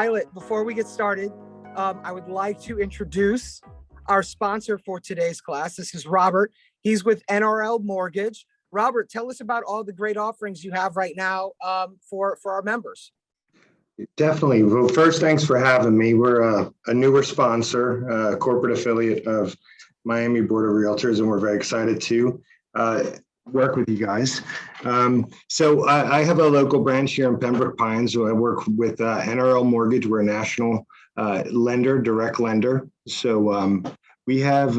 Violet, before we get started, I would like to introduce our sponsor for today's class. This is Robert. He's with NRL Mortgage. Robert, tell us about all the great offerings you have right now for our members. Definitely. Well, first, thanks for having me. We're a newer sponsor, a corporate affiliate of Miami Board of Realtors, and we're very excited to work with you guys. So I have a local branch here in Pembroke Pines. So I work with NRL Mortgage. We're a national lender, direct lender. So we have,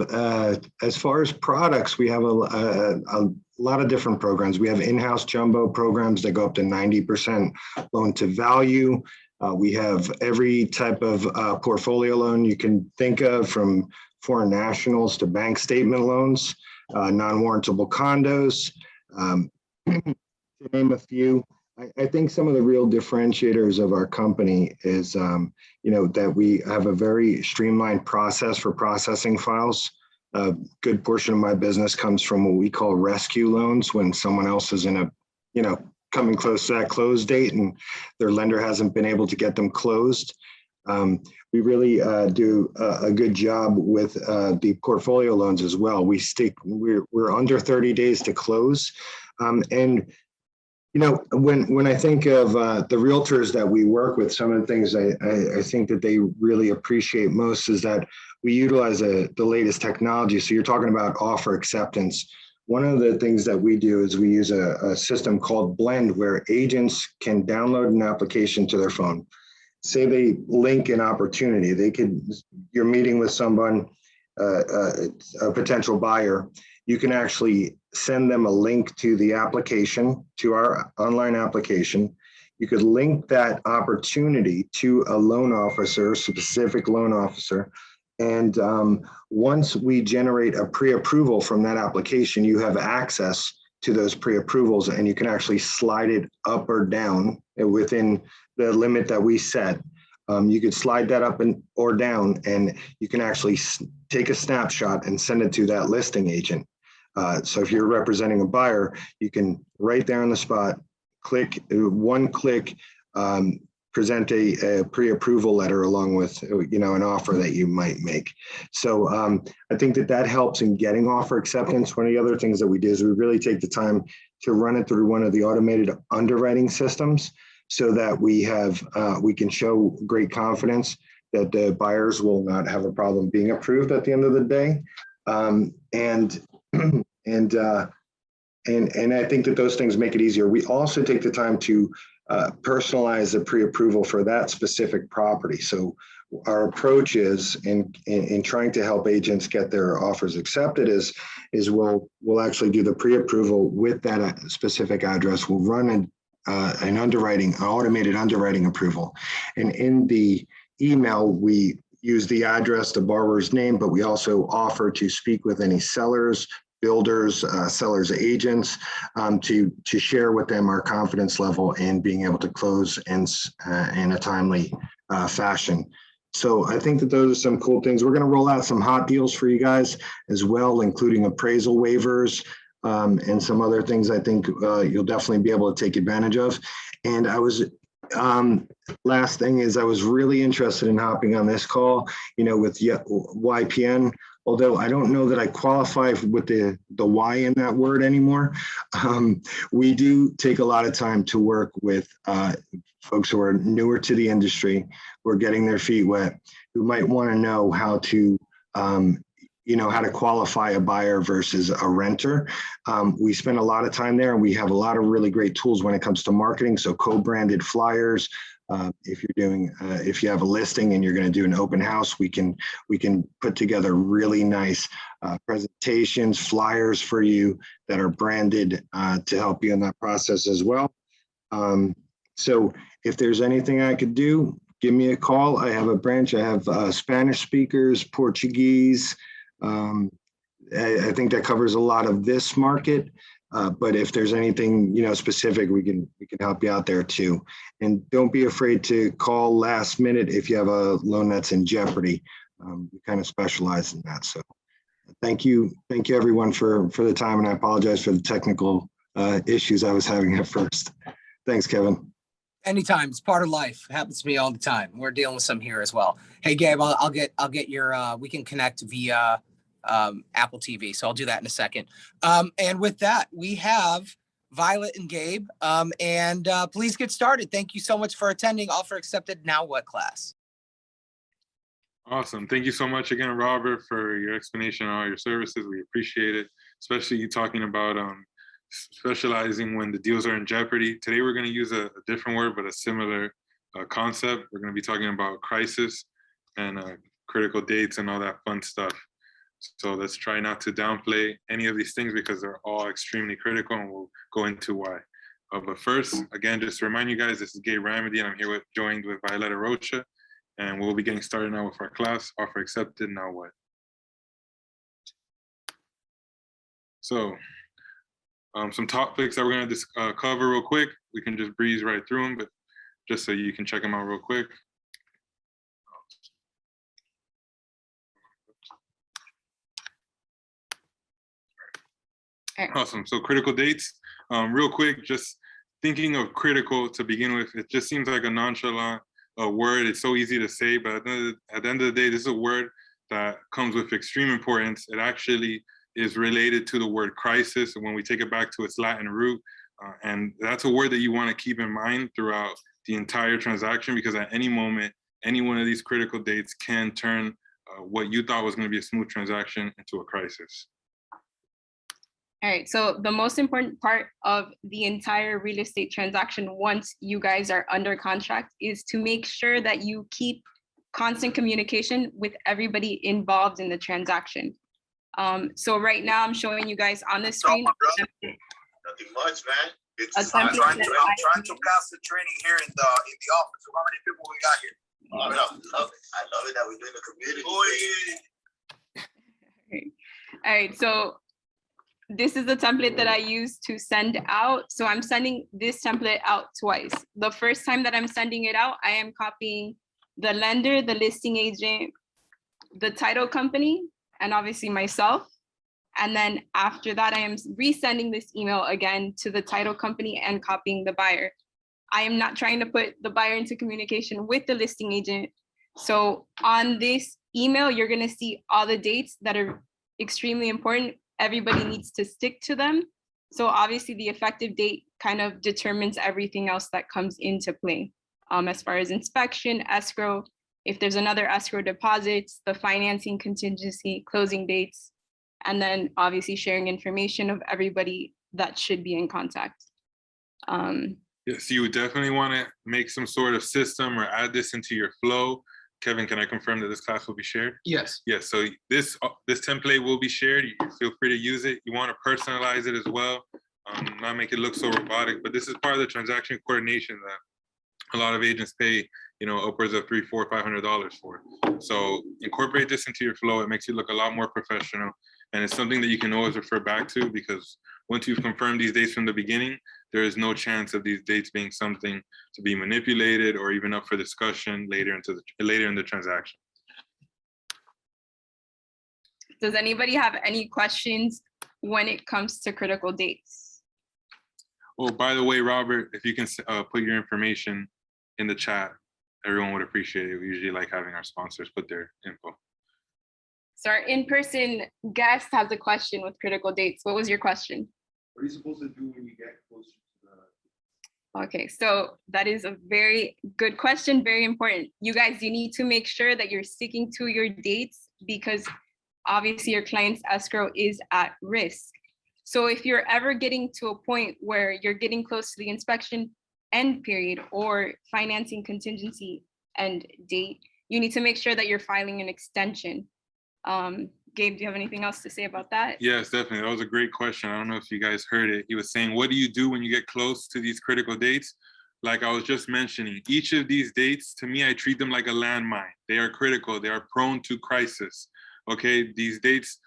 as far as products, we have a lot of different programs. We have in-house jumbo programs that go up to 90% loan to value. We have every type of portfolio loan you can think of, from foreign nationals to bank statement loans, non-warrantable condos, to name a few. I think some of the real differentiators of our company is, that we have a very streamlined process for processing files. A good portion of my business comes from what we call rescue loans, when someone else is in a, coming close to that close date and their lender hasn't been able to get them closed. We really do a good job with the portfolio loans as well. We're under 30 days to close. And when I think of the realtors that we work with, some of the things I think that they really appreciate most is that we utilize the latest technology. So you're talking about offer acceptance. One of the things that we do is we use a system called Blend, where agents can download an application to their phone. Say they link an opportunity. You're meeting with someone, a potential buyer. You can actually send them a link to the application, to our online application. You could link that opportunity to a loan officer, specific loan officer. And once we generate a pre-approval from that application, you have access to those pre-approvals, and you can actually slide it up or down within the limit that we set. You could slide that up or down, and you can actually take a snapshot and send it to that listing agent. So if you're representing a buyer, you can right there on the spot, one click, present a pre-approval letter along with an offer that you might make. So I think that helps in getting offer acceptance. One of the other things that we do is we really take the time to run it through one of the automated underwriting systems, so that we can show great confidence that the buyers will not have a problem being approved at the end of the day. And I think that those things make it easier. We also take the time to personalize the pre-approval for that specific property. So our approach is in trying to help agents get their offers accepted is we'll actually do the pre-approval with that specific address. We'll run an automated underwriting approval. And in the email, we use the address, the borrower's name, but we also offer to speak with any sellers, builders, sellers, agents, to share with them our confidence level in being able to close in a timely fashion. So I think that those are some cool things. We're going to roll out some hot deals for you guys as well, including appraisal waivers and some other things I think you'll definitely be able to take advantage of. And last thing is, I was really interested in hopping on this call, with YPN. Although I don't know that I qualify with the Y in that word anymore. We do take a lot of time to work with folks who are newer to the industry, who are getting their feet wet, who might want to know how to qualify a buyer versus a renter. We spend a lot of time there, and we have a lot of really great tools when it comes to marketing. So co-branded flyers. If you have a listing and you're going to do an open house, we can put together really nice presentations, flyers for you that are branded to help you in that process as well. So if there's anything I could do, give me a call. I have a branch. I have Spanish speakers, Portuguese. I think that covers a lot of this market. But if there's anything specific, we can help you out there too. And don't be afraid to call last minute if you have a loan that's in jeopardy. We kind of specialize in that. So thank you everyone for the time, and I apologize for the technical issues I was having at first. Thanks, Kevin. Anytime, it's part of life. It happens to me all the time. We're dealing with some here as well. Hey, Gabe, I'll get your. We can connect via Apple TV, so I'll do that in a second. And with that, we have Violet and Gabe. And please get started. Thank you so much for attending. Offer accepted. Now what class? Awesome. Thank you so much again, Robert, for your explanation on all your services. We appreciate it, especially you talking about specializing when the deals are in jeopardy. Today, we're going to use a different word, but a similar concept. We're going to be talking about crisis and critical dates and all that fun stuff. So let's try not to downplay any of these things because they're all extremely critical, and we'll go into why. But first, again, just to remind you guys, this is Gabriel Amedee, and I'm here joined with Violeta Rocha. And we'll be getting started now with our class. Offer accepted, now what? So some topics that we're going to cover real quick. We can just breeze right through them, but just so you can check them out real quick. Awesome. So critical dates. Real quick, just thinking of critical to begin with, it just seems like a nonchalant word. It's so easy to say, but at the end of the day, this is a word that comes with extreme importance. It actually is related to the word crisis when we take it back to its Latin root. And that's a word that you want to keep in mind throughout the entire transaction, because at any moment, any one of these critical dates can turn what you thought was going to be a smooth transaction into a crisis. All right, so the most important part of the entire real estate transaction, once you guys are under contract, is to make sure that you keep constant communication with everybody involved in the transaction. So right now I'm showing you guys on the screen. Nothing much, man. I'm trying to pass the training here in the office. So how many people we got here? I love it that we're doing the community. Oh, yeah. All right, so this is the template that I use to send out. So I'm sending this template out twice. The first time that I'm sending it out, I am copying the lender, the listing agent, the title company, and obviously myself. And then after that, I am resending this email again to the title company and copying the buyer. I am not trying to put the buyer into communication with the listing agent. So on this email, you're gonna see all the dates that are extremely important. Everybody needs to stick to them. So obviously the effective date kind of determines everything else that comes into play, as far as inspection, escrow, if there's another escrow deposits, the financing contingency, closing dates, and then obviously sharing information of everybody that should be in contact. Yes, you would definitely want to make some sort of system or add this into your flow. Kevin, can I confirm that this class will be shared? Yes. Yes, so this template will be shared. You feel free to use it. You want to personalize it as well, not make it look so robotic, but this is part of the transaction coordination that a lot of agents pay, upwards of $300, $400, $500 for. So incorporate this into your flow. It makes you look a lot more professional. And it's something that you can always refer back to, because once you've confirmed these dates from the beginning, there is no chance of these dates being something to be manipulated or even up for discussion later in the transaction. Does anybody have any questions when it comes to critical dates? Oh, by the way, Robert, if you can put your information in the chat, everyone would appreciate it. We usually like having our sponsors put their info. So our in-person guest has a question with critical dates. What was your question? What are you supposed to do when you get closer to the... Okay, so that is a very good question, very important. You guys, you need to make sure that you're sticking to your dates, because obviously your client's escrow is at risk. So if you're ever getting to a point where you're getting close to the inspection end period or financing contingency end date, you need to make sure that you're filing an extension. Gabe, do you have anything else to say about that? Yes, definitely. That was a great question. I don't know if you guys heard it. He was saying, what do you do when you get close to these critical dates? Like I was just mentioning, each of these dates, to me, I treat them like a landmine. They are critical. They are prone to crisis. Okay, these dates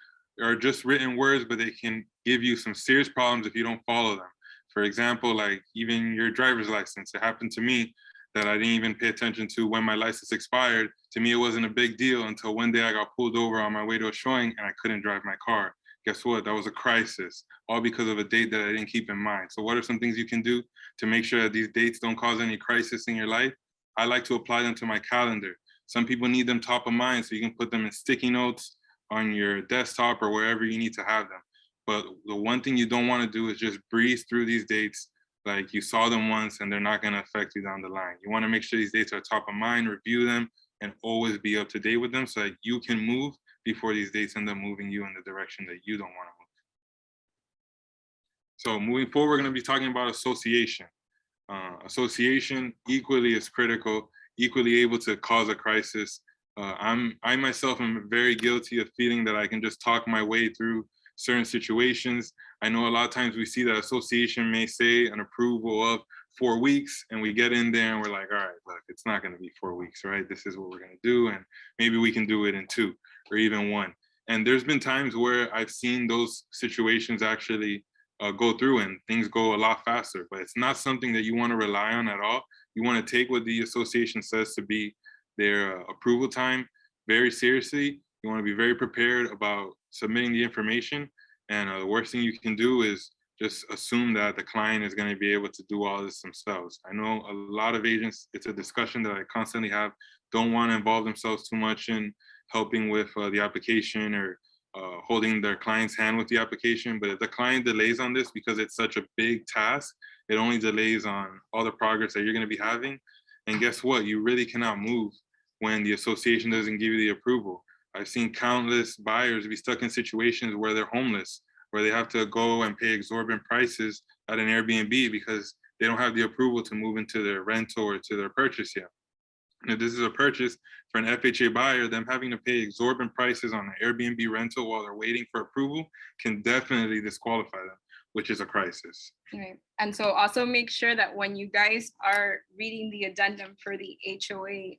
are just written words, but they can give you some serious problems if you don't follow them. For example, like even your driver's license. It happened to me that I didn't even pay attention to when my license expired. To me, it wasn't a big deal until one day I got pulled over on my way to a showing and I couldn't drive my car. Guess what? That was a crisis, all because of a date that I didn't keep in mind. So what are some things you can do to make sure that these dates don't cause any crisis in your life? I like to apply them to my calendar. Some people need them top of mind, so you can put them in sticky notes on your desktop or wherever you need to have them. But the one thing you don't want to do is just breeze through these dates like you saw them once and they're not going to affect you down the line. You want to make sure these dates are top of mind, review them, and always be up to date with them so that you can move before these dates end up moving you in the direction that you don't want to move. So moving forward, we're going to be talking about association. Association equally is critical, equally able to cause a crisis. I myself am very guilty of feeling that I can just talk my way through certain situations. I know a lot of times we see that association may say an approval of 4 weeks, and we get in there and we're like, all right, look, it's not going to be 4 weeks, right? This is what we're going to do, and maybe we can do it in 2 or even 1. And there's been times where I've seen those situations actually go through and things go a lot faster, but it's not something that you want to rely on at all. You want to take what the association says to be their approval time very seriously. You want to be very prepared about submitting the information. And the worst thing you can do is just assume that the client is going to be able to do all this themselves. I know a lot of agents, it's a discussion that I constantly have, don't want to involve themselves too much in helping with the application or holding their client's hand with the application. But if the client delays on this because it's such a big task, it only delays on all the progress that you're going to be having. And guess what? You really cannot move when the association doesn't give you the approval. I've seen countless buyers be stuck in situations where they're homeless, where they have to go and pay exorbitant prices at an Airbnb because they don't have the approval to move into their rental or to their purchase yet. And if this is a purchase for an FHA buyer, them having to pay exorbitant prices on an Airbnb rental while they're waiting for approval can definitely disqualify them, which is a crisis. Right. And so also make sure that when you guys are reading the addendum for the HOA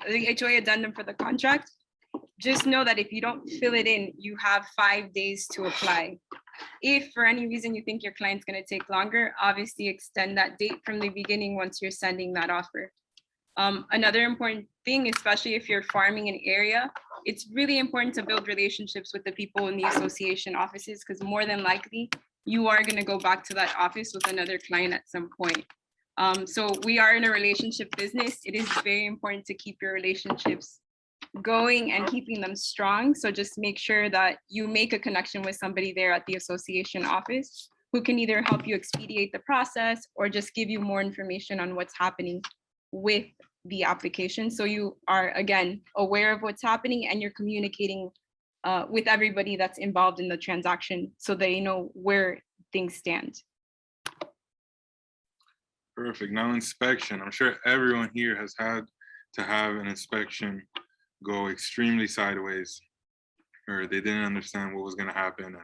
the HOA addendum for the contract, just know that if you don't fill it in, you have 5 days to apply. If for any reason you think your client's going to take longer, obviously extend that date from the beginning once you're sending that offer. Another important thing, especially if you're farming an area, it's really important to build relationships with the people in the association offices, because more than likely you are going to go back to that office with another client at some point. So we are in a relationship business. It is very important to keep your relationships going and keeping them strong. So just make sure that you make a connection with somebody there at the association office who can either help you expedite the process or just give you more information on what's happening with the application. So you are, again, aware of what's happening and you're communicating with everybody that's involved in the transaction so they know where things stand. Perfect. Now inspection. I'm sure everyone here has had to have an inspection go extremely sideways, or they didn't understand what was going to happen and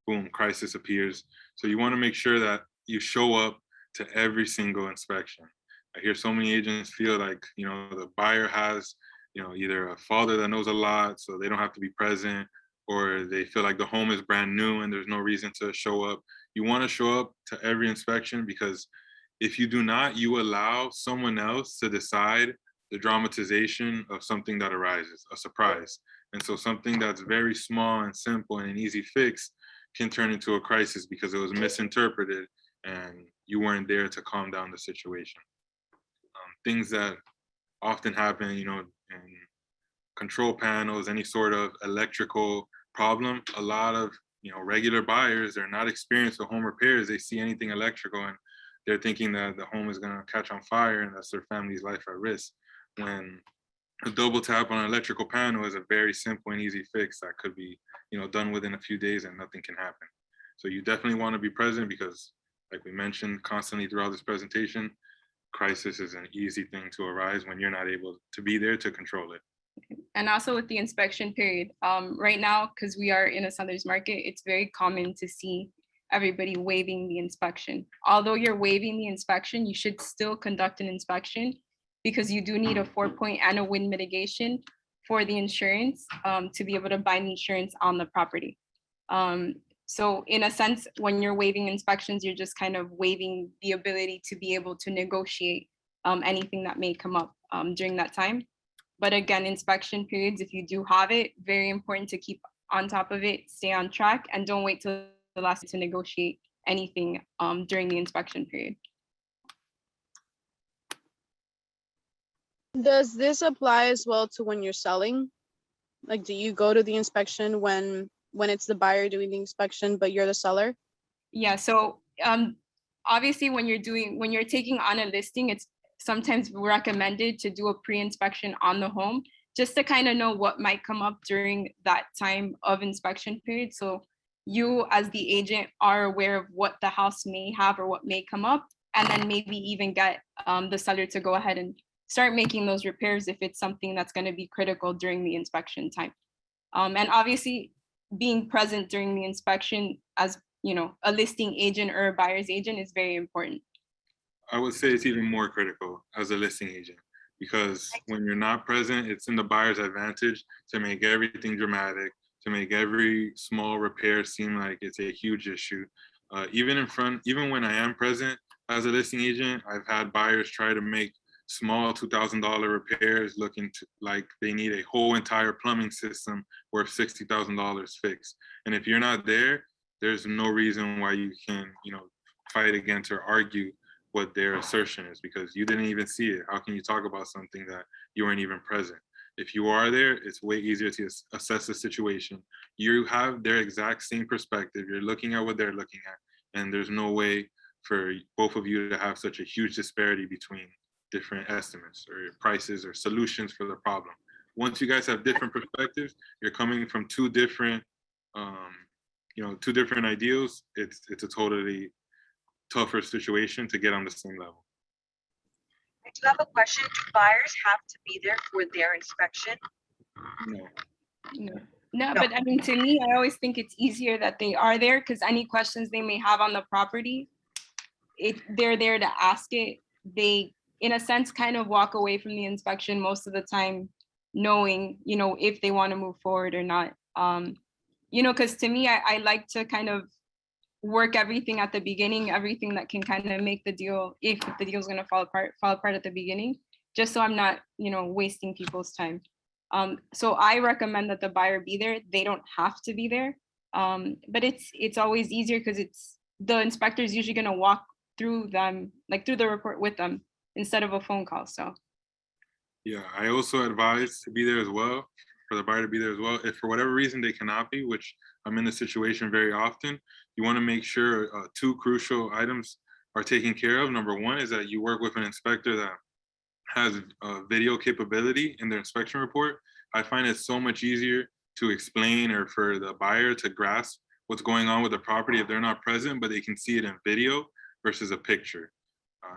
boom, crisis appears. So you want to make sure that you show up to every single inspection. I hear so many agents feel like, you know, the buyer has, you know, either a father that knows a lot, so they don't have to be present, or they feel like the home is brand new and there's no reason to show up. You want to show up to every inspection, because if you do not, you allow someone else to decide the dramatization of something that arises, a surprise. And so something that's very small and simple and an easy fix can turn into a crisis because it was misinterpreted and you weren't there to calm down the situation. Things that often happen, you know, in control panels, any sort of electrical problem, a lot of, you know, regular buyers are not experienced with home repairs. They see anything electrical and they're thinking that the home is going to catch on fire and that's their family's life at risk. When a double tap on an electrical panel is a very simple and easy fix that could be, you know, done within a few days and nothing can happen. So you definitely want to be present because, like we mentioned constantly throughout this presentation, crisis is an easy thing to arise when you're not able to be there to control it. And also with the inspection period, right now, because we are in a seller's market, it's very common to see everybody waiving the inspection. Although you're waiving the inspection, you should still conduct an inspection because you do need a 4-point and a wind mitigation for the insurance to be able to bind insurance on the property. So in a sense, when you're waiving inspections, you're just kind of waiving the ability to be able to negotiate anything that may come up during that time. But again, inspection periods, if you do have it, very important to keep on top of it, stay on track, and don't wait till the last to negotiate anything during the inspection period. Does this apply as well to when you're selling? Like, do you go to the inspection when it's the buyer doing the inspection, but you're the seller? Yeah, so obviously when you're taking on a listing, it's sometimes recommended to do a pre-inspection on the home just to kind of know what might come up during that time of inspection period. So you as the agent are aware of what the house may have or what may come up, and then maybe even get the seller to go ahead and start making those repairs if it's something that's going to be critical during the inspection time. And obviously being present during the inspection as, you know, a listing agent or a buyer's agent is very important. I would say it's even more critical as a listing agent, because when you're not present, it's in the buyer's advantage to make everything dramatic, to make every small repair seem like it's a huge issue. Even when I am present as a listing agent, I've had buyers try to make small $2,000 repairs looking to like they need a whole entire plumbing system worth $60,000 fixed. And if you're not there, there's no reason why you can, you know, fight against or argue what their assertion is, because you didn't even see it. How can you talk about something that you weren't even present? If you are there, it's way easier to assess the situation. You have their exact same perspective. You're looking at what they're looking at, and there's no way for both of you to have such a huge disparity between different estimates or prices or solutions for the problem. Once you guys have different perspectives, you're coming from two different ideals. It's a totally tougher situation to get on the same level. I do have a question. Do buyers have to be there for their inspection? No, but I mean, to me, I always think it's easier that they are there, because any questions they may have on the property, if they're there to ask it, they, in a sense, kind of walk away from the inspection most of the time, knowing, you know, if they want to move forward or not. You know, because to me, I like to kind of work everything at the beginning, everything that can kind of make the deal, if the deal's going to fall apart at the beginning, just so I'm not, you know, wasting people's time. So I recommend that the buyer be there. They don't have to be there, but it's always easier because it's the inspector's usually going to walk through them, like through the report with them, instead of a phone call. So yeah, I also advise to be there as well, for the buyer to be there as well. If for whatever reason they cannot be, which I'm in this situation very often, you want to make sure two crucial items are taken care of. Number one is that you work with an inspector that has video capability in their inspection report. I find it so much easier to explain, or for the buyer to grasp what's going on with the property if they're not present, but they can see it in video versus a picture.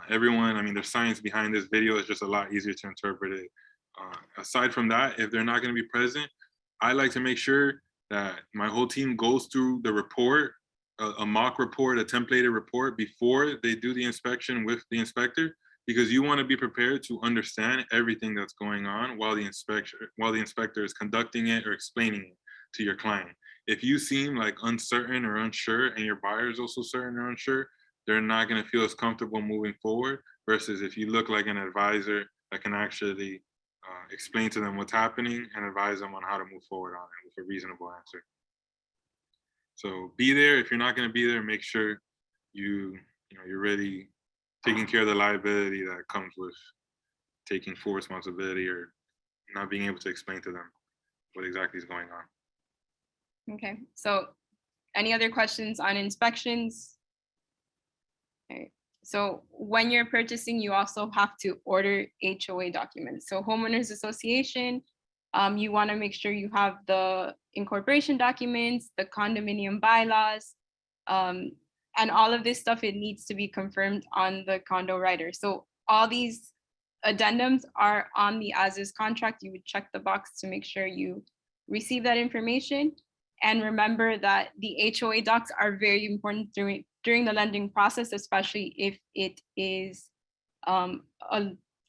Everyone, I mean, there's science behind this. Video is just a lot easier to interpret it. Aside from that, if they're not going to be present, I like to make sure that my whole team goes through the report, a mock report, a templated report, before they do the inspection with the inspector, because you want to be prepared to understand everything that's going on while the inspector is conducting it or explaining it to your client. If you seem like uncertain or unsure, and your buyer is also certain or unsure, they're not going to feel as comfortable moving forward, versus if you look like an advisor that can actually explain to them what's happening and advise them on how to move forward on it with a reasonable answer. So be there. If you're not going to be there, make sure you're really taking care of the liability that comes with taking full responsibility or not being able to explain to them what exactly is going on. okay, so any other questions on inspections? All right. So when you're purchasing, you also have to order HOA documents. So homeowners association, you want to make sure you have the incorporation documents, the condominium bylaws, and all of this stuff, it needs to be confirmed on the condo writer. So all these addendums are on the as-is contract. You would check the box to make sure you receive that information. And remember that the HOA docs are very important during the lending process, especially if it is a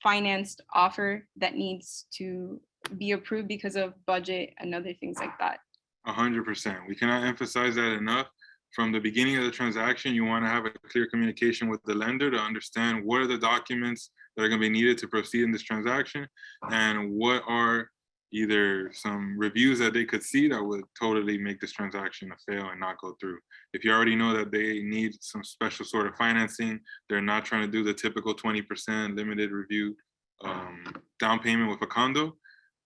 financed offer that needs to be approved because of budget and other things like that. 100%. We cannot emphasize that enough. From the beginning of the transaction, you want to have a clear communication with the lender to understand what are the documents that are going to be needed to proceed in this transaction, and what are either some reviews that they could see that would totally make this transaction a fail and not go through. If you already know that they need some special sort of financing, they're not trying to do the typical 20% limited review down payment with a condo,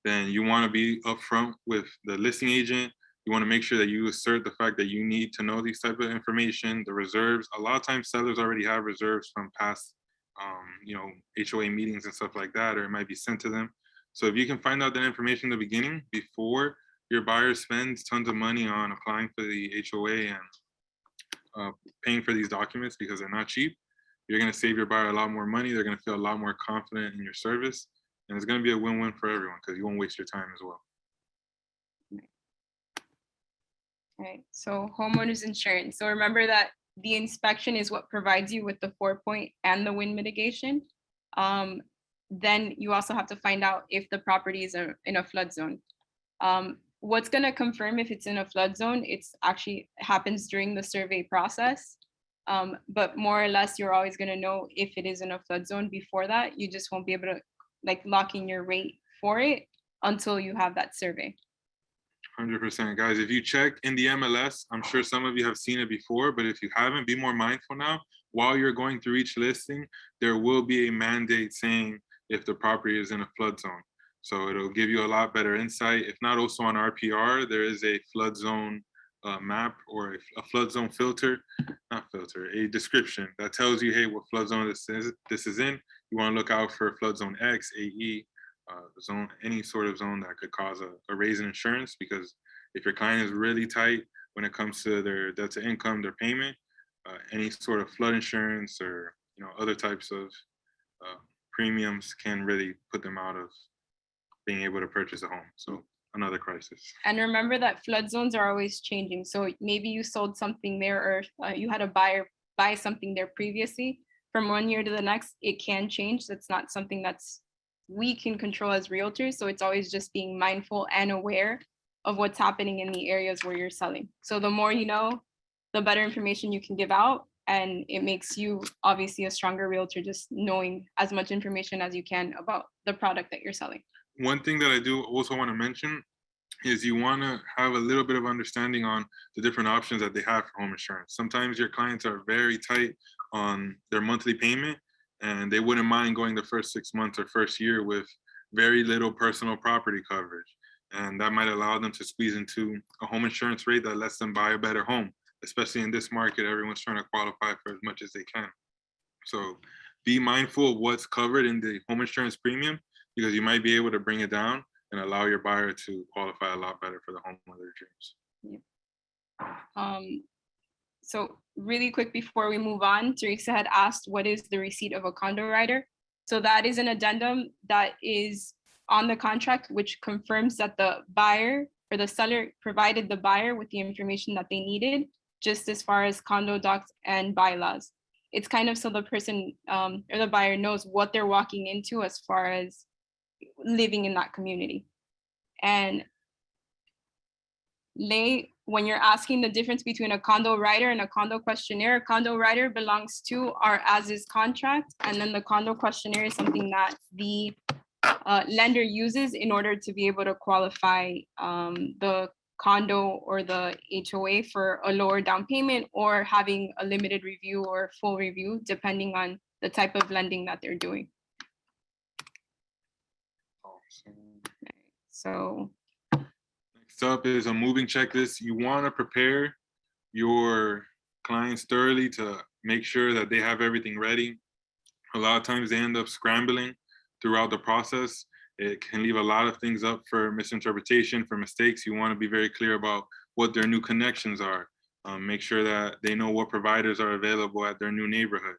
then you want to be upfront with the listing agent. You want to make sure that you assert the fact that you need to know these type of information, the reserves. A lot of times sellers already have reserves from past HOA meetings and stuff like that, or it might be sent to them. So if you can find out that information in the beginning before your buyer spends tons of money on applying for the HOA and paying for these documents because they're not cheap, you're going to save your buyer a lot more money. They're going to feel a lot more confident in your service. And it's going to be a win-win for everyone because you won't waste your time as well. All right, so homeowners insurance. So remember that the inspection is what provides you with the 4-point and the wind mitigation. Then you also have to find out if the property is in a flood zone. What's going to confirm if it's in a flood zone? It's actually happens during the survey process. But more or less, you're always going to know if it is in a flood zone before that. You just won't be able to lock in your rate for it until you have that survey. 100%. Guys, if you check in the MLS, I'm sure some of you have seen it before, but if you haven't, be more mindful now. While you're going through each listing, there will be a mandate saying if the property is in a flood zone. So it'll give you a lot better insight. If not, also on RPR, there is a flood zone map or a flood zone a description that tells you, hey, what flood zone this is in. You want to look out for flood zone X, AE, zone, any sort of zone that could cause a raise in insurance, because if your client is really tight when it comes to their debt to income, their payment, any sort of flood insurance or other types of premiums can really put them out of being able to purchase a home. So another crisis. And remember that flood zones are always changing. So maybe you sold something there, or you had a buyer buy something there previously. From one year to the next, it can change. That's not something we can control as realtors. So it's always just being mindful and aware of what's happening in the areas where you're selling. So the more you know, the better information you can give out. And it makes you obviously a stronger realtor, just knowing as much information as you can about the product that you're selling. One thing that I do also want to mention is you want to have a little bit of understanding on the different options that they have for home insurance. Sometimes your clients are very tight on their monthly payment, and they wouldn't mind going the first 6 months or first year with very little personal property coverage. And that might allow them to squeeze into a home insurance rate that lets them buy a better home, especially in this market. Everyone's trying to qualify for as much as they can. So be mindful of what's covered in the home insurance premium, because you might be able to bring it down and allow your buyer to qualify a lot better for the home of their dreams. Yeah. So really quick before we move on, Teresa had asked, what is the receipt of a condo rider? So that is an addendum that is on the contract, which confirms that the buyer or the seller provided the buyer with the information that they needed, just as far as condo docs and bylaws. It's kind of so the person or the buyer knows what they're walking into as far as living in that community. And when you're asking the difference between a condo rider and a condo questionnaire, a condo rider belongs to our as-is contract, and then the condo questionnaire is something that the lender uses in order to be able to qualify the condo or the HOA for a lower down payment or having a limited review or full review, depending on the type of lending that they're doing. So next up is a moving checklist. You want to prepare your clients thoroughly to make sure that they have everything ready. A lot of times they end up scrambling throughout the process. It can leave a lot of things up for misinterpretation, for mistakes. You want to be very clear about what their new connections are. Make sure that they know what providers are available at their new neighborhood.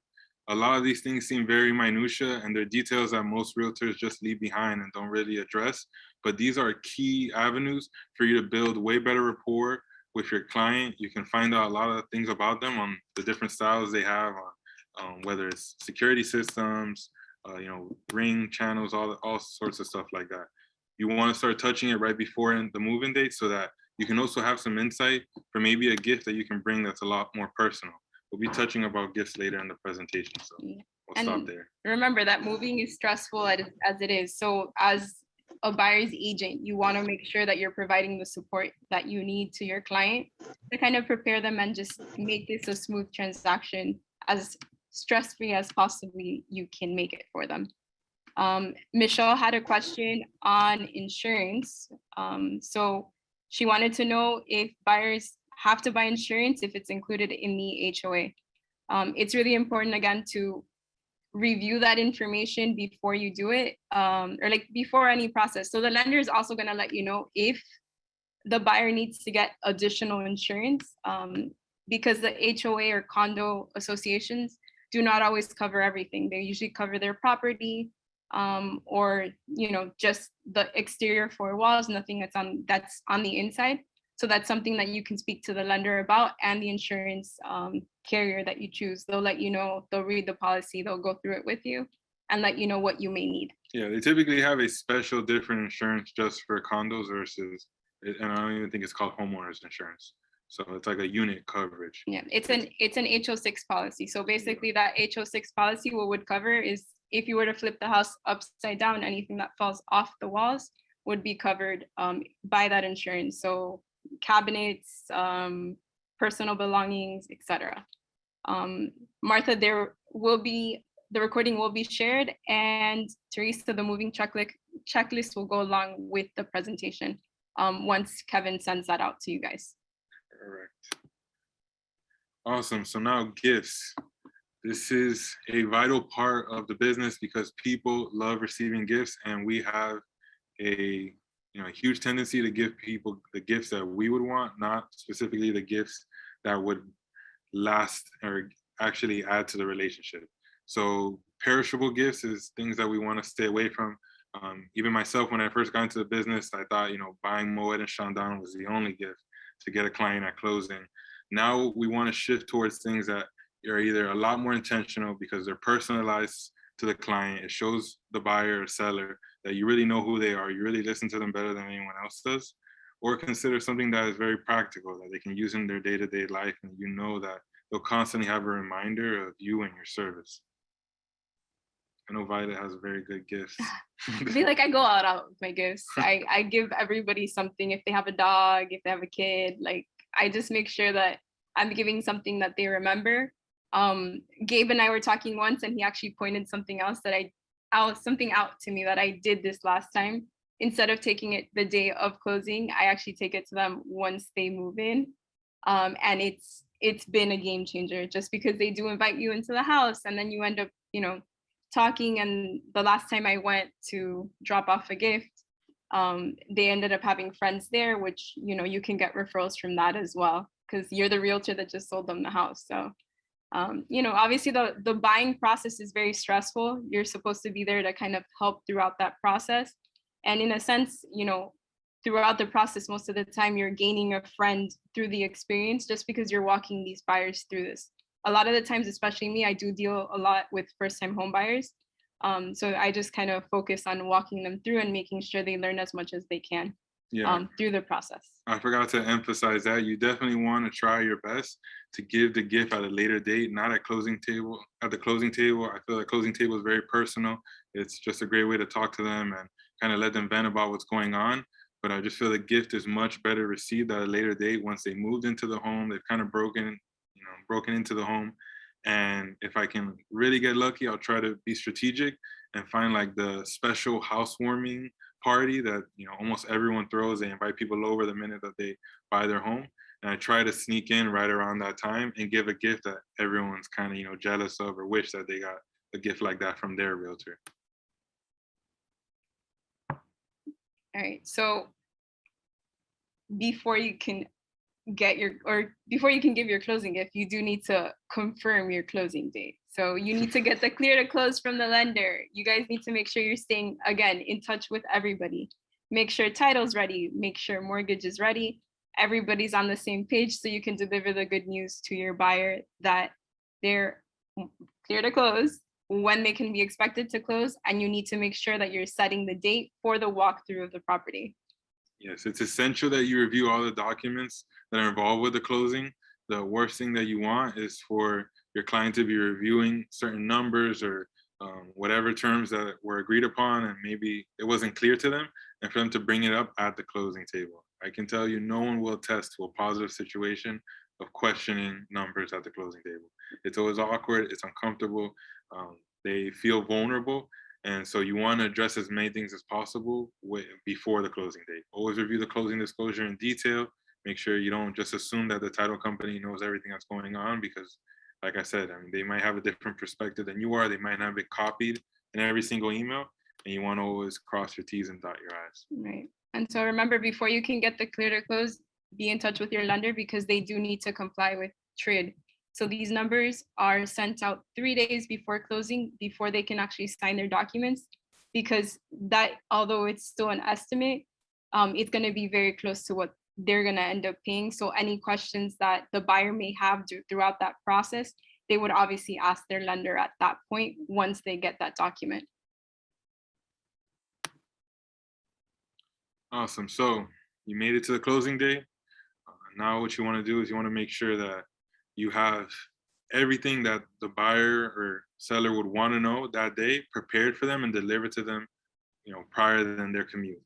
A lot of these things seem very minutia, and they're details that most realtors just leave behind and don't really address. But these are key avenues for you to build way better rapport with your client. You can find out a lot of things about them on the different styles they have, on whether it's security systems, ring channels, all sorts of stuff like that. You want to start touching it right before the move-in date so that you can also have some insight for maybe a gift that you can bring that's a lot more personal. We'll be touching about gifts later in the presentation, so we'll stop there. Remember that moving is stressful as it is. So as a buyer's agent, you want to make sure that you're providing the support that you need to your client to kind of prepare them and just make this a smooth transaction, as stress-free as possibly you can make it for them. Michelle had a question on insurance. So she wanted to know if buyers have to buy insurance if it's included in the HOA. It's really important, again, to review that information before you do it, or like before any process. So the lender is also going to let you know if the buyer needs to get additional insurance, because the HOA or condo associations do not always cover everything. They usually cover their property, or just the exterior four walls, nothing that's on the inside. So that's something that you can speak to the lender about, and the insurance carrier that you choose. They'll let you know, they'll read the policy, they'll go through it with you and let you know what you may need. Yeah, they typically have a special different insurance just for condos versus, and I don't even think it's called homeowners insurance. So it's like a unit coverage. Yeah, it's an HO6 policy. So basically that HO6 policy, what would cover is if you were to flip the house upside down, anything that falls off the walls would be covered by that insurance. So cabinets, personal belongings, etc. Martha, the recording will be shared, and Teresa, the moving checklist will go along with the presentation once Kevin sends that out to you guys. Correct. Awesome. So now gifts. This is a vital part of the business because people love receiving gifts, and we have a huge tendency to give people the gifts that we would want, not specifically the gifts that would last or actually add to the relationship. So perishable gifts is things that we want to stay away from. Even myself, when I first got into the business, I thought, buying Moet and Chandon was the only gift to get a client at closing. Now we want to shift towards things that are either a lot more intentional because they're personalized to the client. It shows the buyer or seller that you really know who they are. You really listen to them better than anyone else does. Or consider something that is very practical that they can use in their day-to-day life, and that they'll constantly have a reminder of you and your service. I know Violet has very good gifts. I feel like I go all out with my gifts. I give everybody something. If they have a dog, if they have a kid, like I just make sure that I'm giving something that they remember. Gabe and I were talking once, and he actually pointed something else something out to me that I did this last time. Instead of taking it the day of closing, I actually take it to them once they move in. And it's been a game changer, just because they do invite you into the house, and then you end up, talking. And the last time I went to drop off a gift, they ended up having friends there, which, you can get referrals from that as well, because you're the realtor that just sold them the house. So, obviously the buying process is very stressful. You're supposed to be there to kind of help throughout that process. And in a sense, throughout the process, most of the time you're gaining a friend through the experience, just because you're walking these buyers through this. A lot of the times, especially me, I do deal a lot with first-time home buyers. So I just kind of focus on walking them through and making sure they learn as much as they can through the process. I forgot to emphasize that you definitely want to try your best to give the gift at a later date, not at closing table. At the closing table, I feel like closing table is very personal. It's just a great way to talk to them and kind of let them vent about what's going on. But I just feel the gift is much better received at a later date once they moved into the home. They've kind of broken into the home. And if I can really get lucky, I'll try to be strategic and find like the special housewarming party that almost everyone throws. They invite people over the minute that they buy their home. And I try to sneak in right around that time and give a gift that everyone's kind of jealous of, or wish that they got a gift like that from their realtor. All right, so before you can give your closing gift, you do need to confirm your closing date. So you need to get the clear to close from the lender. You guys need to make sure you're staying, again, in touch with everybody. Make sure title's ready, make sure mortgage is ready. Everybody's on the same page, so you can deliver the good news to your buyer that they're clear to close, when they can be expected to close, and you need to make sure that you're setting the date for the walkthrough of the property. Yes, it's essential that you review all the documents that are involved with the closing. The worst thing that you want is for your client to be reviewing certain numbers or whatever terms that were agreed upon, and maybe it wasn't clear to them. and for them to bring it up at the closing table. I can tell you, no one will attest to a positive situation of questioning numbers at the closing table. It's always awkward, it's uncomfortable, they feel vulnerable. And so you want to address as many things as possible before the closing date. Always review the closing disclosure in detail. Make sure you don't just assume that the title company knows everything that's going on, because like I said, I mean, they might have a different perspective than you are. They might not have it copied in every single email, and you want to always cross your T's and dot your I's. Right. And so remember, before you can get the clear to close, be in touch with your lender, because they do need to comply with TRID. So these numbers are sent out 3 days before closing, before they can actually sign their documents, because that, although it's still an estimate, it's going to be very close to what they're going to end up paying. So any questions that the buyer may have throughout that process, they would obviously ask their lender at that point once they get that document. Awesome. So you made it to the closing day. Now what you want to do is you want to make sure that you have everything that the buyer or seller would want to know that day prepared for them and delivered to them, prior than their commute.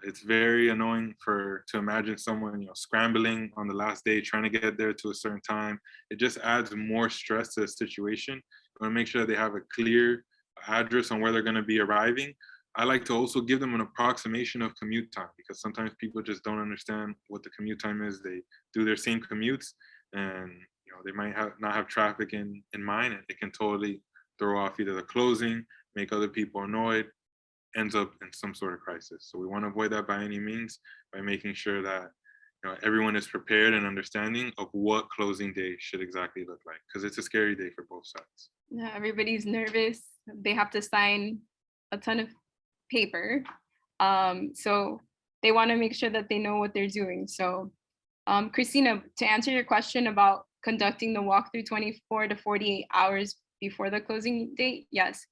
It's very annoying to imagine someone, scrambling on the last day, trying to get there to a certain time. It just adds more stress to the situation. You want to make sure they have a clear address on where they're going to be arriving. I like to also give them an approximation of commute time, because sometimes people just don't understand what the commute time is. They do their same commutes, and they might not have traffic in mind, and it can totally throw off either the closing, make other people annoyed, ends up in some sort of crisis. So we want to avoid that by any means, by making sure that everyone is prepared and understanding of what closing day should exactly look like, because it's a scary day for both sides. Yeah, everybody's nervous. They have to sign a ton of paper. So they want to make sure that they know what they're doing. So Christina, to answer your question about conducting the walkthrough 24 to 48 hours before the closing date, yes.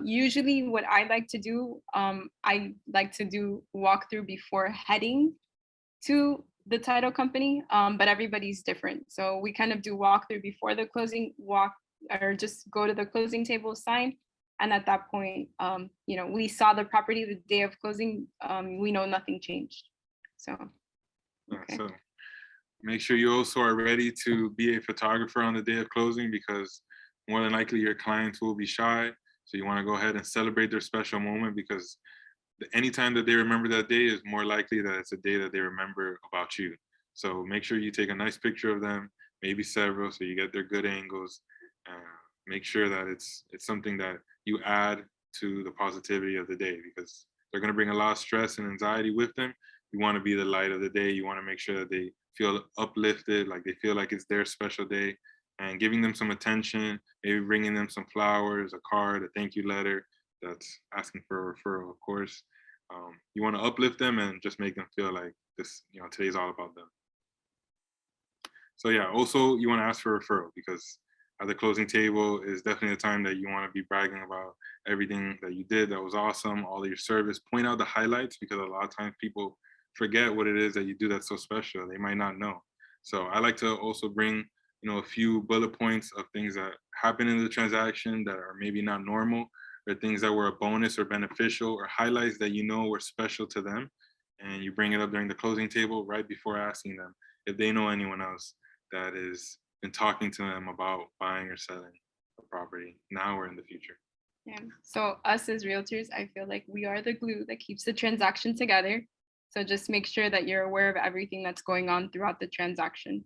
Usually what I like to do, I like to do walkthrough before heading to the title company, but everybody's different. So we kind of do walkthrough before the closing or just go to the closing table, sign. And at that point, we saw the property the day of closing, we know nothing changed. So, okay. So make sure you also are ready to be a photographer on the day of closing, because more than likely your clients will be shy. So you want to go ahead and celebrate their special moment, because anytime that they remember that day is more likely that it's a day that they remember about you. So make sure you take a nice picture of them, maybe several, so you get their good angles. Make sure that it's something that you add to the positivity of the day, because they're going to bring a lot of stress and anxiety with them. You want to be the light of the day. You want to make sure that they feel uplifted, like they feel like it's their special day, and giving them some attention, maybe bringing them some flowers, a card, a thank you letter that's asking for a referral, of course. You want to uplift them and just make them feel like this, today's all about them. So yeah, also you want to ask for a referral, because at the closing table is definitely the time that you want to be bragging about everything that you did that was awesome, all of your service. Point out the highlights, because a lot of times people forget what it is that you do that's so special. They might not know. So I like to also bring, a few bullet points of things that happen in the transaction that are maybe not normal, or things that were a bonus or beneficial, or highlights that were special to them. And you bring it up during the closing table right before asking them if they know anyone else that is been talking to them about buying or selling a property now or in the future. Yeah. So us as realtors, I feel like we are the glue that keeps the transaction together. So just make sure that you're aware of everything that's going on throughout the transaction.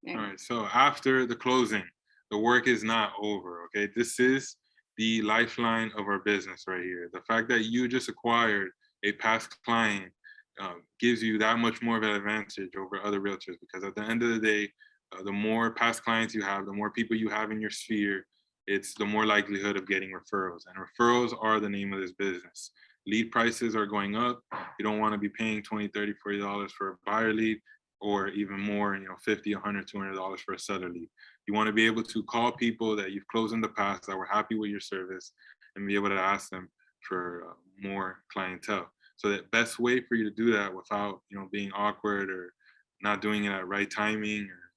All right. So after the closing, the work is not over. Okay. This is the lifeline of our business right here. The fact that you just acquired a past client gives you that much more of an advantage over other realtors, because at the end of the day, the more past clients you have, the more people you have in your sphere, it's the more likelihood of getting referrals. And referrals are the name of this business. Lead prices are going up. You don't want to be paying $20, $30, $40 for a buyer lead, or even more, $50, $100, $200 for a seller lead. You want to be able to call people that you've closed in the past that were happy with your service, and be able to ask them for more clientele. So the best way for you to do that without, being awkward or not doing it at right timing or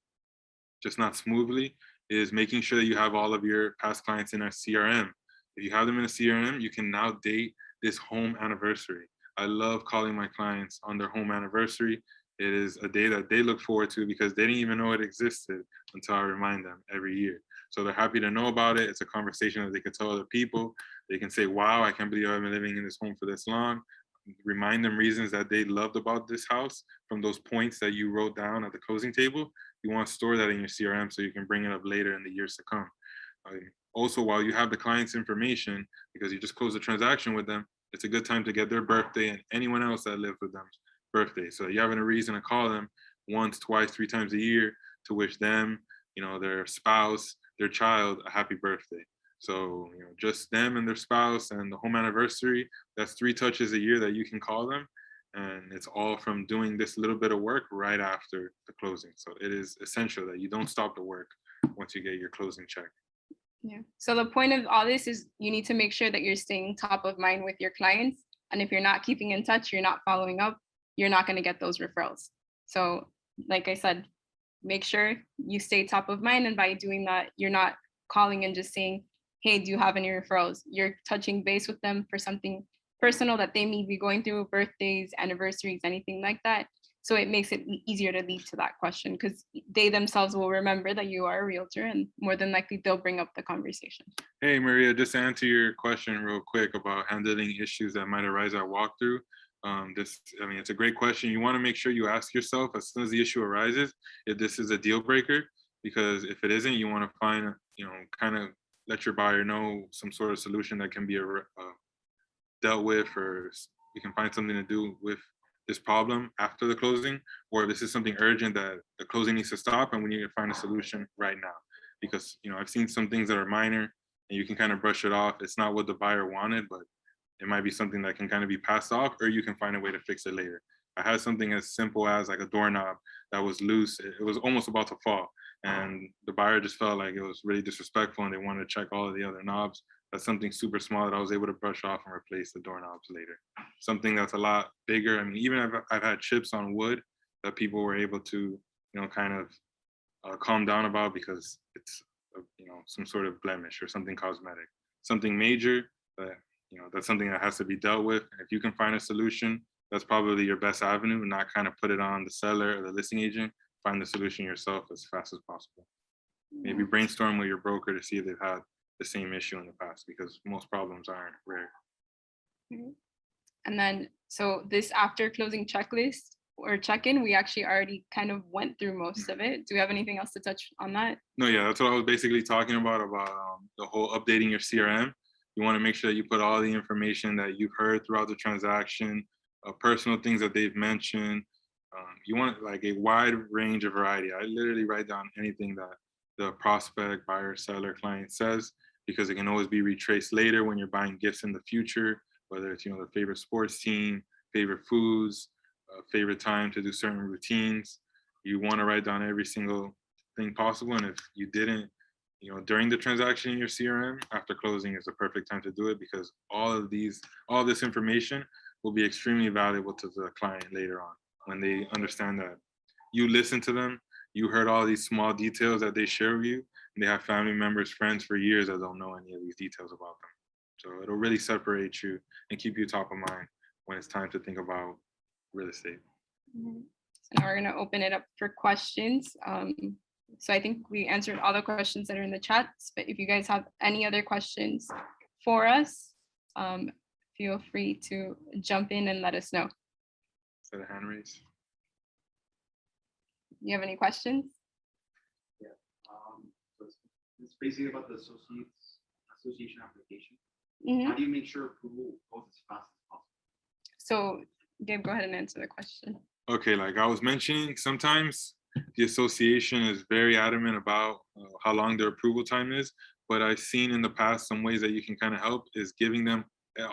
just not smoothly, is making sure that you have all of your past clients in a CRM. If you have them in a CRM, you can now date this home anniversary. I love calling my clients on their home anniversary. It is a day that they look forward to because they didn't even know it existed until I remind them every year. So they're happy to know about it. It's a conversation that they can tell other people. They can say, wow, I can't believe I've been living in this home for this long. Remind them reasons that they loved about this house from those points that you wrote down at the closing table. You want to store that in your CRM so you can bring it up later in the years to come. Also, while you have the client's information, because you just closed the transaction with them, it's a good time to get their birthday and anyone else that lived with them birthday. So you having a reason to call them once, twice, 3 times a year to wish them, their spouse, their child a happy birthday. So, just them and their spouse and the home anniversary, that's 3 touches a year that you can call them. And it's all from doing this little bit of work right after the closing. So it is essential that you don't stop the work once you get your closing check. Yeah. So the point of all this is you need to make sure that you're staying top of mind with your clients. And if you're not keeping in touch, you're not following up, you're not going to get those referrals. So like I said, make sure you stay top of mind. And by doing that, you're not calling and just saying, hey, do you have any referrals? You're touching base with them for something personal that they may be going through, birthdays, anniversaries, anything like that. So it makes it easier to lead to that question because they themselves will remember that you are a realtor and more than likely they'll bring up the conversation. Hey, Maria, just to answer your question real quick about handling issues that might arise at walkthrough. It's a great question. You want to make sure you ask yourself as soon as the issue arises, if this is a deal breaker, because if it isn't, you want to find, kind of let your buyer know some sort of solution that can be dealt with, or you can find something to do with this problem after the closing, or if this is something urgent that the closing needs to stop and we need to find a solution right now. Because, I've seen some things that are minor and you can kind of brush it off. It's not what the buyer wanted, but it might be something that can kind of be passed off, or you can find a way to fix it later. I had something as simple as like a doorknob that was loose. It was almost about to fall. And the buyer just felt like it was really disrespectful and they wanted to check all of the other knobs. That's something super small that I was able to brush off and replace the doorknobs later. Something that's a lot bigger. I mean, even I've had chips on wood that people were able to, kind of calm down about because it's, some sort of blemish or something cosmetic. Something major that, that's something that has to be dealt with. And if you can find a solution, that's probably your best avenue, not kind of put it on the seller or the listing agent. Find the solution yourself as fast as possible. Maybe brainstorm with your broker to see if they've had the same issue in the past, because most problems aren't rare. And then, so this after closing checklist or check-in, we actually already kind of went through most of it. Do we have anything else to touch on that? No, yeah, that's what I was basically talking about the whole updating your CRM. You want to make sure that you put all the information that you've heard throughout the transaction, personal things that they've mentioned. You want like a wide range of variety. I literally write down anything that the prospect, buyer, seller, client says, because it can always be retraced later when you're buying gifts in the future, whether it's, their favorite sports team, favorite foods, favorite time to do certain routines. You want to write down every single thing possible. And if you didn't, during the transaction in your CRM, after closing is the perfect time to do it, because all this information will be extremely valuable to the client later on when they understand that you listen to them, you heard all these small details that they share with you, and they have family members, friends for years that don't know any of these details about them. So it'll really separate you and keep you top of mind when it's time to think about real estate. So now we're going to open it up for questions. So I think we answered all the questions that are in the chats, but if you guys have any other questions for us, feel free to jump in and let us know. Is that a hand raise? You have any questions? Yeah. So it's basically about the association application. Mm-hmm. How do you make sure approval goes as fast as possible? So Gabe, go ahead and answer the question. Okay, like I was mentioning, sometimes the association is very adamant about how long their approval time is, but I've seen in the past some ways that you can kind of help is giving them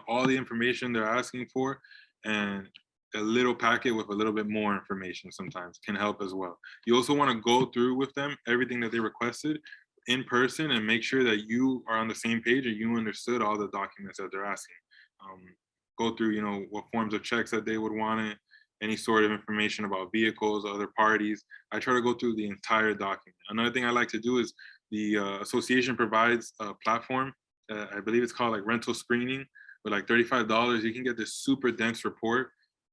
all the information they're asking for, and a little packet with a little bit more information sometimes can help as well. You also want to go through with them everything that they requested in person and make sure that you are on the same page and you understood all the documents that they're asking. Go through, what forms of checks that they would want it, any sort of information about vehicles, other parties. I try to go through the entire document. Another thing I like to do is the association provides a platform I believe it's called like rental screening. With like $35, you can get this super dense report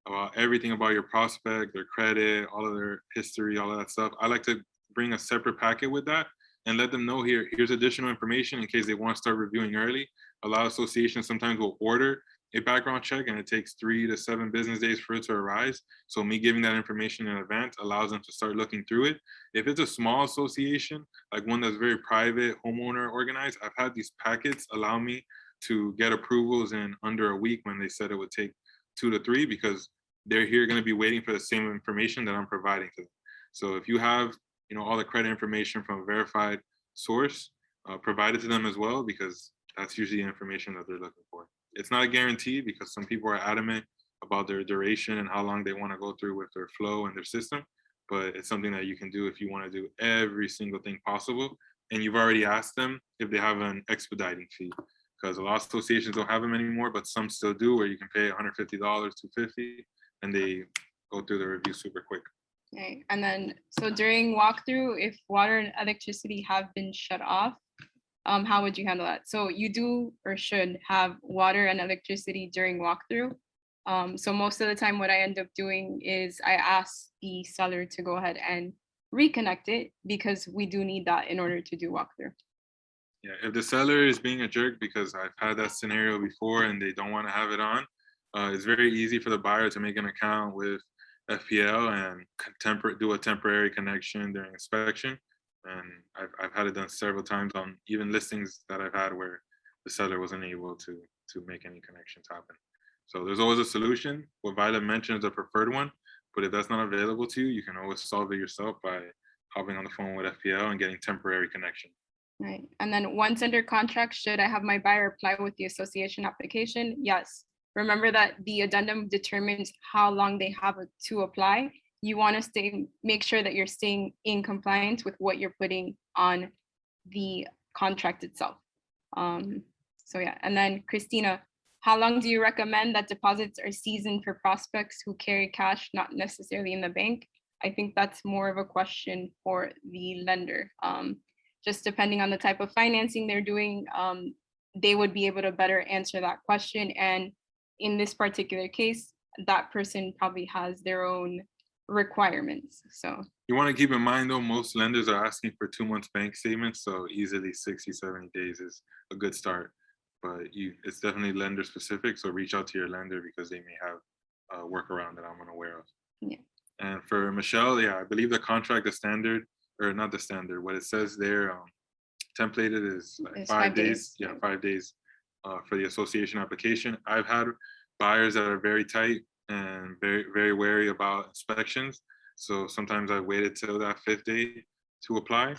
about everything about your prospect, their credit, all of their history, all of that stuff. I like to bring a separate packet with that and let them know here's additional information in case they want to start reviewing early. A lot of associations sometimes will order a background check and it takes 3 to 7 business days for it to arise. So me giving that information in advance allows them to start looking through it. If it's a small association, like one that's very private, homeowner organized, I've had these packets allow me to get approvals in under a week when they said it would take 2 to 3 because they're here going to be waiting for the same information that I'm providing to them. So if you have, all the credit information from a verified source, provided to them as well, because that's usually the information that they're looking for. It's not a guarantee because some people are adamant about their duration and how long they want to go through with their flow and their system, but it's something that you can do if you want to do every single thing possible. And you've already asked them if they have an expediting fee, because a lot of associations don't have them anymore, but some still do, where you can pay $150, $250, and they go through the review super quick. Okay, and then, so during walkthrough, if water and electricity have been shut off, how would you handle that? So you do or should have water and electricity during walkthrough. So most of the time what I end up doing is I ask the seller to go ahead and reconnect it because we do need that in order to do walkthrough. Yeah, if the seller is being a jerk, because I've had that scenario before and they don't want to have it on, it's very easy for the buyer to make an account with FPL and do a temporary connection during inspection. And I've had it done several times on even listings that I've had where the seller wasn't able to make any connections happen. So there's always a solution. What Violet mentioned is a preferred one, but if that's not available to you, you can always solve it yourself by hopping on the phone with FPL and getting temporary connection. Right, and then once under contract, should I have my buyer apply with the association application? Yes. Remember that the addendum determines how long they have to apply. You want to make sure that you're staying in compliance with what you're putting on the contract itself. So yeah, and then Christina, how long do you recommend that deposits are seasoned for prospects who carry cash, not necessarily in the bank? I think that's more of a question for the lender. Just depending on the type of financing they're doing, they would be able to better answer that question. And in this particular case, that person probably has their own requirements. So you want to keep in mind though, most lenders are asking for 2 months bank statements. So easily 60, 70 days is a good start, but it's definitely lender specific. So reach out to your lender because they may have a workaround that I'm unaware of. Yeah. And for Michelle, yeah, I believe the contract, the standard, or not the standard, what it says there, templated is like 5 days. Yeah, 5 days for the association application. I've had buyers that are very tight and very, very wary about inspections. So sometimes I waited till that 5th day to apply.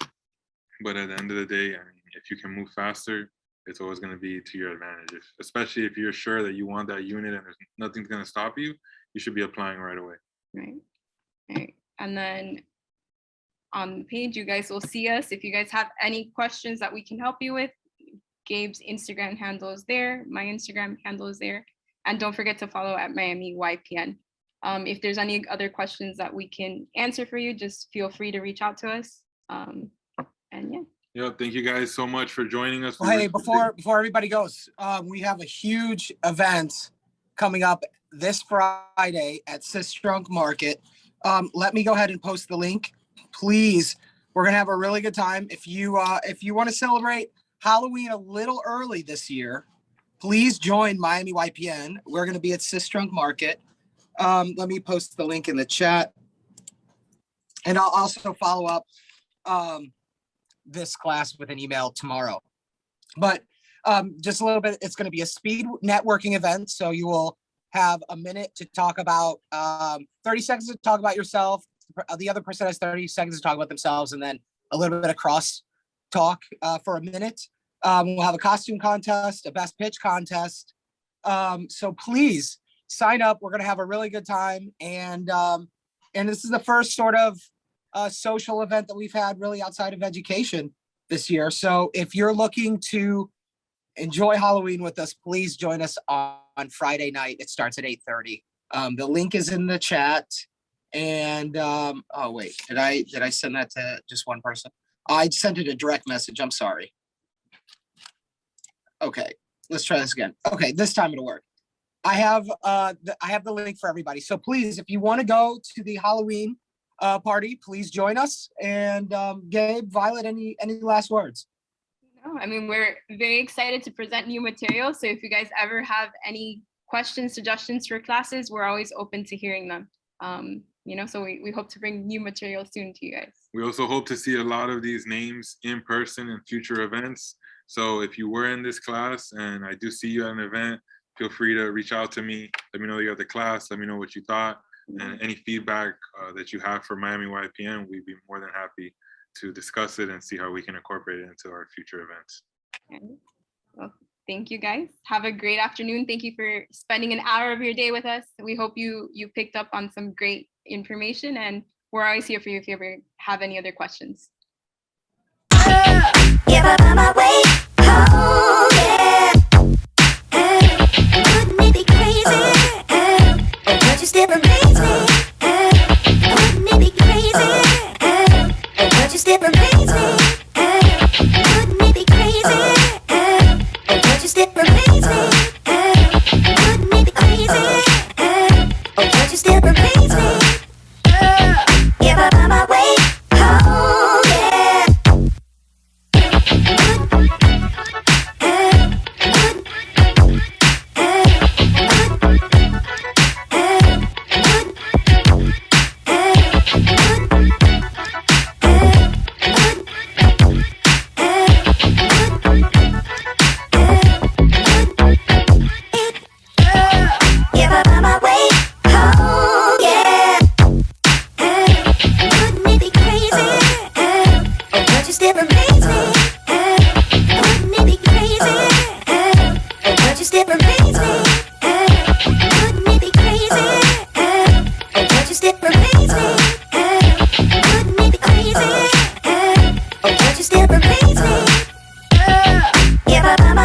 But at the end of the day, I mean, if you can move faster, it's always going to be to your advantage. Especially if you're sure that you want that unit and there's nothing's going to stop you, you should be applying right away. Right. And then on the page, you guys will see us. If you guys have any questions that we can help you with, Gabe's Instagram handle is there. My Instagram handle is there. And don't forget to follow at Miami YPN. If there's any other questions that we can answer for you, just feel free to reach out to us. And yeah. Yeah, thank you guys so much for joining us. Hey, before everybody goes, we have a huge event coming up this Friday at Sistrunk Market. Let me go ahead and post the link. Please, we're gonna have a really good time. If you want to celebrate Halloween a little early this year, please join Miami YPN. We're gonna be at Sistrunk Market. Let me post the link in the chat, and I'll also follow up this class with an email tomorrow. But just a little bit, it's going to be a speed networking event, so you will have a minute to talk about 30 seconds to talk about yourself. The other person has 30 seconds to talk about themselves, and then a little bit of cross talk for a minute. We'll have a costume contest, a best pitch contest. So please sign up. We're going to have a really good time. And this is the first sort of social event that we've had really outside of education this year. So if you're looking to enjoy Halloween with us, please join us on Friday night. It starts at 8:30. The link is in the chat. And oh wait, did I send that to just one person? I sent it a direct message. I'm sorry. Okay, let's try this again. Okay, this time it'll work. I have the link for everybody. So please, if you want to go to the Halloween party, please join us. And Gabe, Violet, any last words? No, I mean, we're very excited to present new material. So if you guys ever have any questions, suggestions for classes, we're always open to hearing them. You know, so we hope to bring new material soon to you guys. We also hope to see a lot of these names in person in future events. So if you were in this class and I do see you at an event, feel free to reach out to me. Let me know you're at the class. Let me know what you thought. And any feedback that you have for Miami YPN, we'd be more than happy to discuss it and see how we can incorporate it into our future events. Okay. Well, thank you guys. Have a great afternoon. Thank you for spending an hour of your day with us. We hope you picked up on some great information, and we're always here for you if you ever have any other questions. If I find my way home, yeah. Wouldn't it be crazy? But you still amaze me. Wouldn't it be crazy? But you still amaze me. Wouldn't it be crazy? But you still amaze me. Wouldn't it be crazy? But you still amaze me. If I find my way home, yeah. If I find my way home, yeah. Wouldn't it be crazy? But you still amaze me. Wouldn't it be crazy? But you still amaze me. Wouldn't it be crazy? But you still amaze me. Wouldn't it be crazy? But you still amaze me. If I find